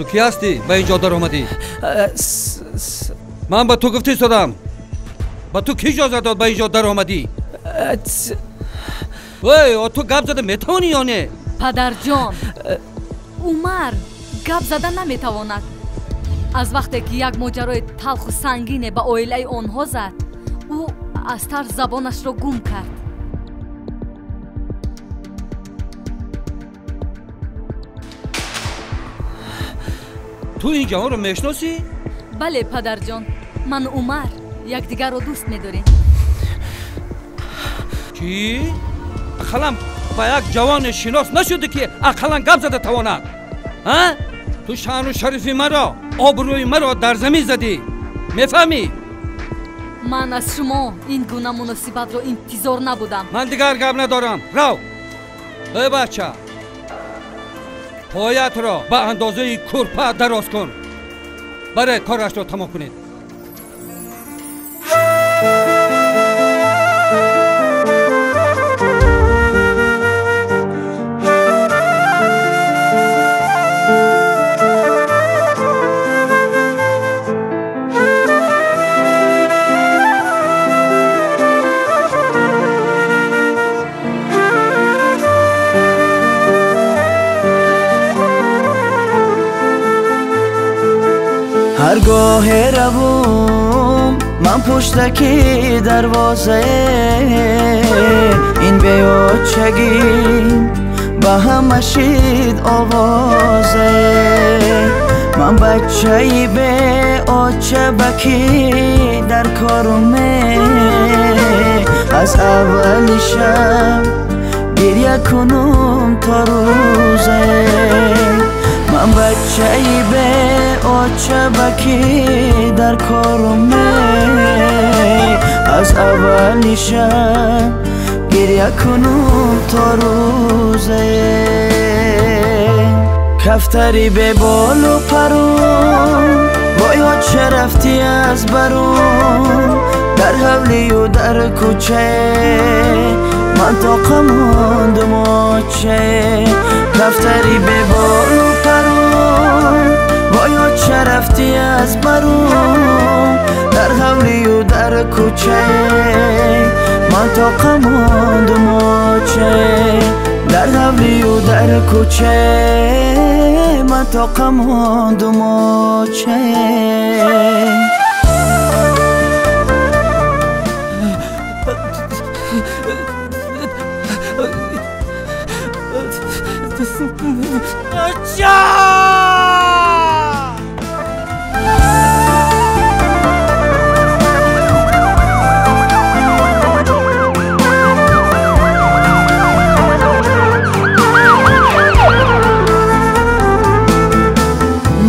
تو کی هستی؟ با اینجا در اومدی؟ من با تو گفتی شدم. با تو کی اجازه داد با اینجا در اومدی؟ وای تو گپ زده میتونی یا نه؟ پدر جان عمر گپ زدن نمیتواند. از وقتی که یک ماجرای تلخ و سنگین به عائله آنها زد او از ترس زبانش را گم کرد. تو این جوان رو میشناسی؟ بله پدر جان من عمر یکدیگر رو دوست می‌داریم. چی؟ اقلا با یک جوان شناس نشده که اقلا گپ زده تواند؟ ها؟ تو شان و شریفی مرا آبروی مرا در زمین زدی میفهمی؟ من از شما این گونه مناسبت رو انتظار نبودم. من دیگر گپ ندارم. رو ای بچه پایت را به اندازه کرپه دراز کن. برای کارش را تمام کنید. هرگاه روم من پشتکی دروازه این بیوچگی به هم مشید آوازه من بچه‌ای به آچه بکی در کارمه از اول شب گریه کنم تا روزه من بچه‌ای به آچه بکی در کارمه از اول شب گریه کنم تا روزه کفتری به بال و پرون باید چه رفتی از برون در حولی و در کوچه من تا ماندم آچه کفتری به بال و پرون باید چه رفتی از برون در حولی و در کوچه من تا ماندم آچه در حولی و در کوچه من تا ماندم آچه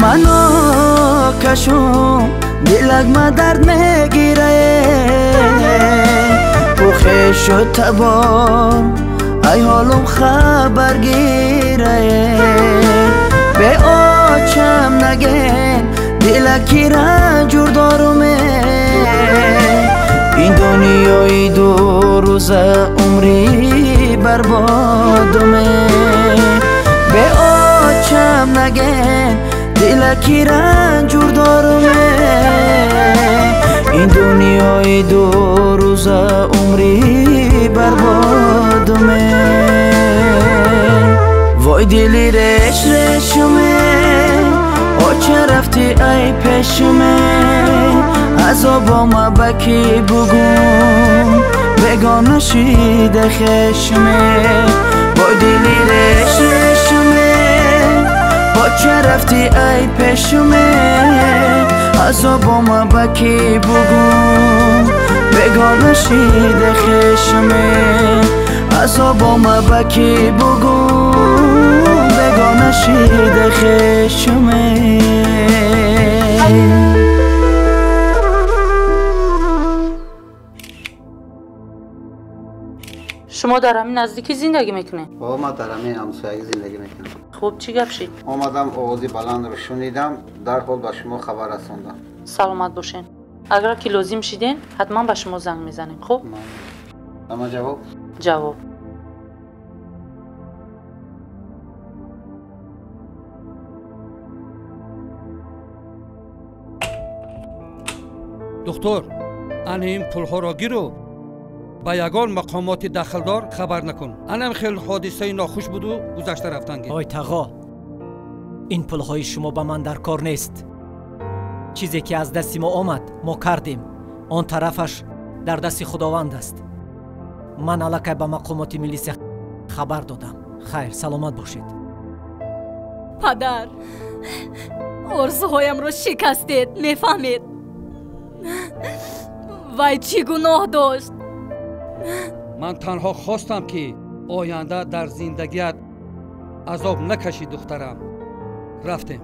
منو کشم دلک ما درد میگیره تو خیش و تبار ای حالم خبر گیره به آچم نگه دلکی رنجور دارمه این دنیای دو روز عمری بربادمه به آچم نگه دلکی رنجور دارمه این دنیای دو روز عمری بربادمه وای دلی رش رشمه آچه رفتی ای پیشمه عذابا ما بکی بگم بگان نشیده خشمه وای دلی رش رشمه آچه رفتی ای پیشمه عذابا ما بکی بگم بگان نشیده خشمه عذابا ما بکی بگم بگان نشیده خشمه شما در همین نزدیکی زندگی میکنه؟ با ما در همین همسایگی زندگی میکنم. خوب چی گپ شد؟ آمدم آوازی بلند رو شنیدم در حال به شما خبر رسوندم. سلامت باشین. اگر که لازم شدین حتما به شما زنگ میزنیم. خب؟ اما جواب؟ جواب. دختر آن این پولها را گیرو با یگان مقامات داخلدار خبر نکن. آنم خیلی حادثه ناخوش بود و گذشته رفتن گیر. آی تقا، این پولهای شما به من در کار نیست. چیزی که از دست ما آمد ما کردیم. آن طرفش در دست خداوند است. من الکی به مقامات میلیسیا خبر دادم. خیر، سلامت باشید. падар орзуҳоямро шикастед. мефаҳмед вай чӣ гуноҳ дошт? من تنها خواستم که آینده در زندگیت عذاب نکشی دخترم. رفتیم.